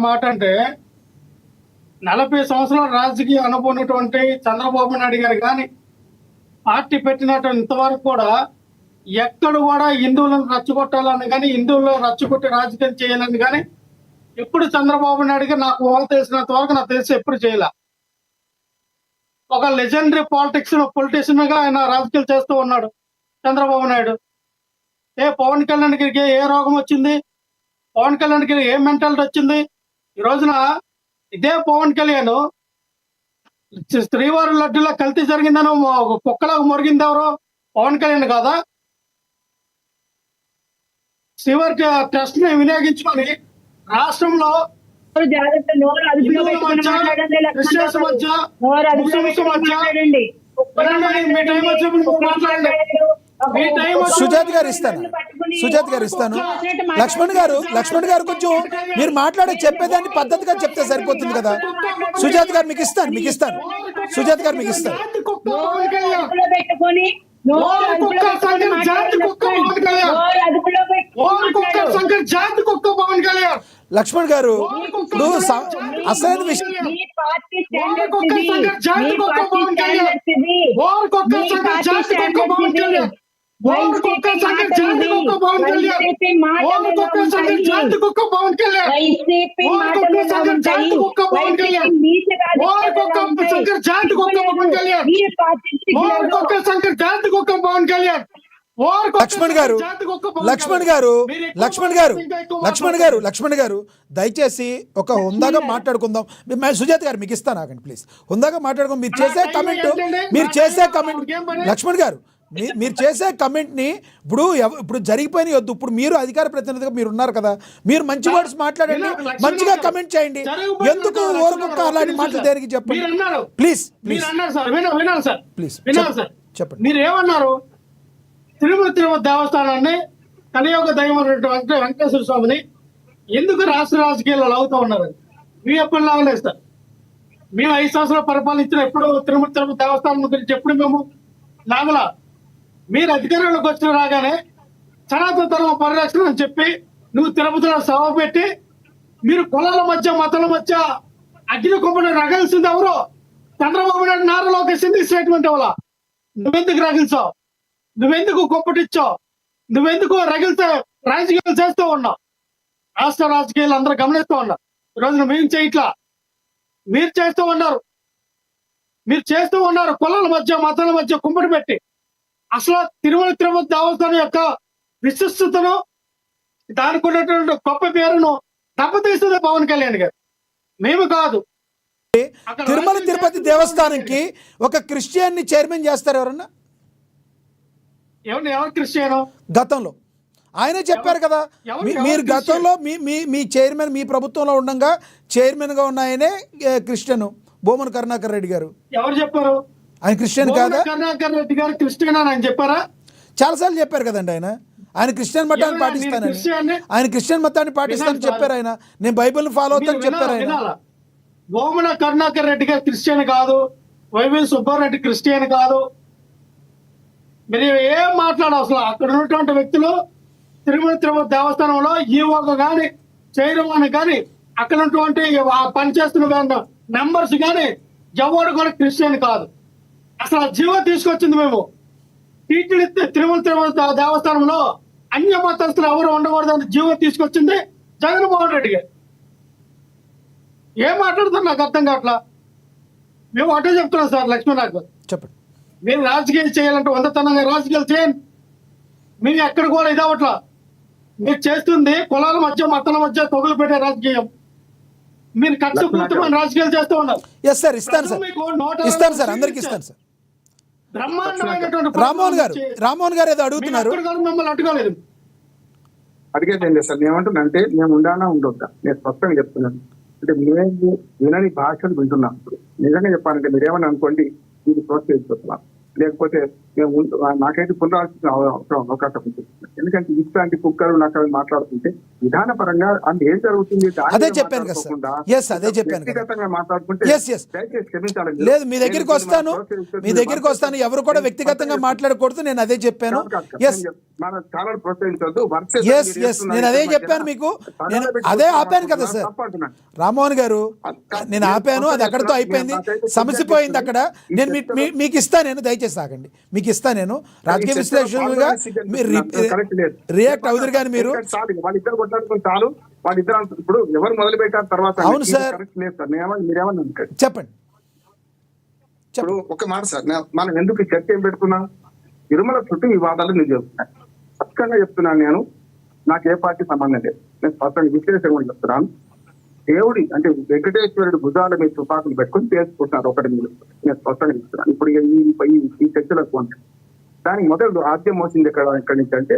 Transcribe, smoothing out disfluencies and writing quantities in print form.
మాట అంటే 40 సంవత్సరాల రాజకీయ అనుభవం ఉన్నటువంటి చంద్రబాబు నాయుడు గారు కానీ పార్టీ పెట్టినట్టు ఇంతవరకు కూడా ఎక్కడ కూడా హిందువులను రచ్చగొట్టాలని కానీ హిందువులను రచ్చగొట్టి రాజకీయం చేయాలని కానీ ఎప్పుడు చంద్రబాబు నాయుడు గారు నాకు ఊహ తెలిసినంత వరకు నాకు తెలిసి ఎప్పుడు చేయలే. ఒక లెజెండరీ పొలిటీషియన్ గా ఆయన రాజకీయాలు చేస్తూ ఉన్నాడు చంద్రబాబు నాయుడు. పవన్ కళ్యాణ్ గారికి ఏ రోగం వచ్చింది, పవన్ కళ్యాణ్ గారికి ఏ మెంటాలిటీ వచ్చింది? ఈ రోజున ఇదే పవన్ కళ్యాణ్ శ్రీవారి లడ్డులో కల్తీ జరిగిందని కుక్కలాగా మురిగింది ఎవరు? పవన్ కళ్యాణ్ కాదా? శ్రీవారి ట్రస్ట్ ని వినియోగించుకొని రాష్ట్రంలో సుజాత్ గారు ఇస్తాను. లక్ష్మణ్ గారు కొంచెం మీరు మాట్లాడే చెప్పేదాన్ని పద్ధతిగా చెప్తే సరిపోతుంది కదా. సుజాత్ గారు మీకు ఇస్తాను. సుజాత్ గారు మీకు ఇస్తాను. లక్ష్మణ్ గారు ఇప్పుడు అసలు విషయం లక్ష్మణ్ గారు దయచేసి ఒక హుందాగా మాట్లాడుకుందాం. సుజాత గారు మీకు ఇస్తాను ఆగండి ప్లీజ్. హుందాగా మాట్లాడుకుందాం. మీరు చేసే కమెంట్ లక్ష్మణ్ గారు మీరు చేసే కమెంట్ని ఇప్పుడు జరిగిపోయిన వద్దు. ఇప్పుడు మీరు అధికార ప్రతినిధిగా మీరు ఉన్నారు కదా, మీరు మంచి వర్డ్స్ మాట్లాడండి, మంచిగా కమెంట్ చేయండి. ఎందుకు ఓరకొక్క అలాంటి మాటలు దేనికి చెప్పండి ప్లీజ్. చెప్పండి. మీరు ఏమన్నారు? తిరుమల దేవస్థానాన్ని కలియుగ దైవం వెంకటేశ్వర స్వామిని ఎందుకు రాష్ట్ర రాజకీయాల్లో లాగుతూ ఉన్నారు? మీ ఎప్పుడు లాగలేదు సార్. మేము 5 సంవత్సరాలు పరిపాలించిన ఎప్పుడు తిరుమల దేవస్థానం గురించి ఎప్పుడు మేము లాగలా. మీరు అధికారంలోకి వచ్చిన రాగానే సనాతన ధర్మ పరిరక్షణ అని చెప్పి నువ్వు తిరుపతిలో సభ పెట్టి మీరు కులాల మధ్య మతాల మధ్య అగ్ని కుంపని రగల్సింది ఎవరు? చంద్రబాబు నాయుడు, నారా లోకేష్ స్టేట్మెంట్ అవ్వాల. నువ్వెందుకు రగిల్చావు? నువ్వెందుకు కుంపటిచ్చావు? నువ్వెందుకు రగిలితే రాజకీయాలు చేస్తూ ఉన్నావు? రాష్ట్ర రాజకీయాలు అందరూ గమనిస్తూ ఉన్నారు. ఈ రోజున మేము చేయట్లా, మీరు చేస్తూ ఉన్నారు. కులాల మధ్య మతాల మధ్య కుంపటి పెట్టి అసలు తిరుమల దేవస్థానం యొక్క విశిష్టతను, దానికి ఉన్నటువంటి గొప్ప పేరును దెబ్బతీస్తుంది పవన్ కళ్యాణ్ గారు, మేము కాదు. తిరుమల తిరుపతి దేవస్థానానికి ఒక క్రిస్టియన్ని చైర్మన్ చేస్తారు ఎవరన్నా? ఎవరు క్రిస్టియన్? గతంలో ఆయనే చెప్పారు కదా. మీరు గతంలో మీ చైర్మన్ మీ ప్రభుత్వంలో ఉండగా చైర్మన్ గా ఉన్న ఆయనే క్రిస్టియన్ బోమన్ కరుణాకర్ రెడ్డి గారు. ఎవరు చెప్పారు? ఆయన క్రిస్టియన్ కాదా? కరుణాకర్ రెడ్డి గారు క్రిస్టియన్ అని ఆయన చెప్పారా? చాలాసార్లు చెప్పారు కదండి. ఆయన క్రిస్టియన్ మతాన్ని పాటిస్తానని చెప్పారు. ఆయన నేను బైబిల్ ఫాలో అవుతాను చెప్పారు. ఆయన బోమన కరుణాకర్ రెడ్డి గారు క్రిస్టియన్ కాదు, వైవి సుబ్బారెడ్డి క్రిస్టియన్ కాదు. మీరు ఏం మాట్లాడారు? అసలు అక్కడ ఉన్నటువంటి వ్యక్తులు తిరుమల దేవస్థానంలో ఈవోగా కానీ చైర్మన్ కానీ అక్కడ ఉన్నటువంటి పనిచేస్తున్న మెంబర్స్ కానీ ఎవరు కూడా క్రిస్టియన్ కాదు. అసలు జీవో తీసుకొచ్చింది మేము. తిరుమల దేవస్థానంలో అన్య మతస్థులు ఎవరు ఉండకూడదని జీవో తీసుకొచ్చింది జగన్మోహన్ రెడ్డి గారు. ఏం మాట్లాడుతున్నారు నాకు అర్థం కావట్లా. మేము అటే చెప్తున్నాం సార్. లక్ష్మణ్ గారు చెప్పండి. మీరు రాజకీయాలు చేయాలంటే వందతనంగా రాజకీయాలు చేయండి. మేము ఎక్కడ కూడా ఇదవట్లా. మీరు చేస్తుంది కులాల మధ్య మతాల మధ్య తొగులు పెట్టే రాజకీయం. మీరు కక్షపూరితమైన రాజకీయాలు చేస్తూ ఉన్నారు. ఇస్తాను సార్ అందరికి ఇస్తాను సార్. రామ్మోహన్ గారు ఏదో అడుగుతున్నారు. మిమ్మల్ని అడగలేదు. అడిగేది సార్. ఏమంటున్నా అంటే మేము ఉండాలా ఉండొద్దా నేను స్పష్టంగా చెప్తున్నాను. అంటే మేము వినని భాషలు వింటున్నాం. ఇప్పుడు నిజంగా చెప్పాలంటే మీరేమని అనుకోండి, ఇది ప్రోత్సహిస్తున్నాం, లేకపోతే మేము నాకైతే పునరాల్సిన అవకాశం ఉంటుంది. ఎందుకంటే ఇట్లాంటి కుక్కలు నాకు అవి మాట్లాడుతుంటే విధానపరంగా అంటే ఏం జరుగుతుంది దాని అదే మీద చెప్పాను కదా సార్. మాట్లాడుకోకుండా ఎస్, అదే చెప్పాను కదా. వ్యక్తిగతంగా మాట్లాడుకుంటే Yes, yes. దయచేసి క్షమించాలండి. లేదు, మీ దగ్గరికి నేను వస్తాను, ప్రోత్సహిస్తే మీ దగ్గరికి వస్తాను. ఎవరు కూడా వ్యక్తిగతంగా మాట్లాడకూడదు, నేను అదే చెప్పాను. ఎస్ మన ఛానల్ ప్రోత్సహించొద్దు. వర్క్ ఎస్ ఎస్ నేను అదే చెప్పాను మీకు. నేను అదే ఆపాను కదా సార్ రామ్మోహన్ గారు, నేను ఆపాను, అది అక్కడతో అయిపోయింది, సమస్య పోయింది అక్కడ. నేను మీకు ఇస్తా, నేను దయచేసి ఆగండి, మీకు ఇస్తా. నేను రాజకీయ విశ్లేషకులుగా మీరు రియాక్ట్ అవుతారు కానీ మీరు వాళ్ళిద్దరు కొట్లాడుకుని చాలు. వాళ్ళిద్దరు ఇప్పుడు ఎవరు మొదలు పెట్టారు తర్వాత అవును సార్. లేదు సార్, మీరేమన్నా చెప్పండి. ఇప్పుడు ఒక మాట సార్, మనం ఎందుకు ఈ చర్చ ఏం పెట్టుకున్నాం? తిరుమల చుట్టూ వివాదాలు నేను చెప్తున్నాను, స్పష్టంగా చెప్తున్నాను. నేను నాకు ఏ పార్టీ సంబంధం లేదు, నేను స్పష్టంగా విశ్లేషణ కూడా చెప్తున్నాను. దేవుడి అంటే వెంకటేశ్వరుడు భుజాల మీద తుపాకులు పెట్టుకుని చేసుకుంటున్నారు ఒకటి మీరు, నేను స్పష్టంగా చెప్తున్నాను. ఇప్పుడు ఈ చర్చలకు దానికి మొదలు ఆద్యం మోసింది ఎక్కడి నుంచి అంటే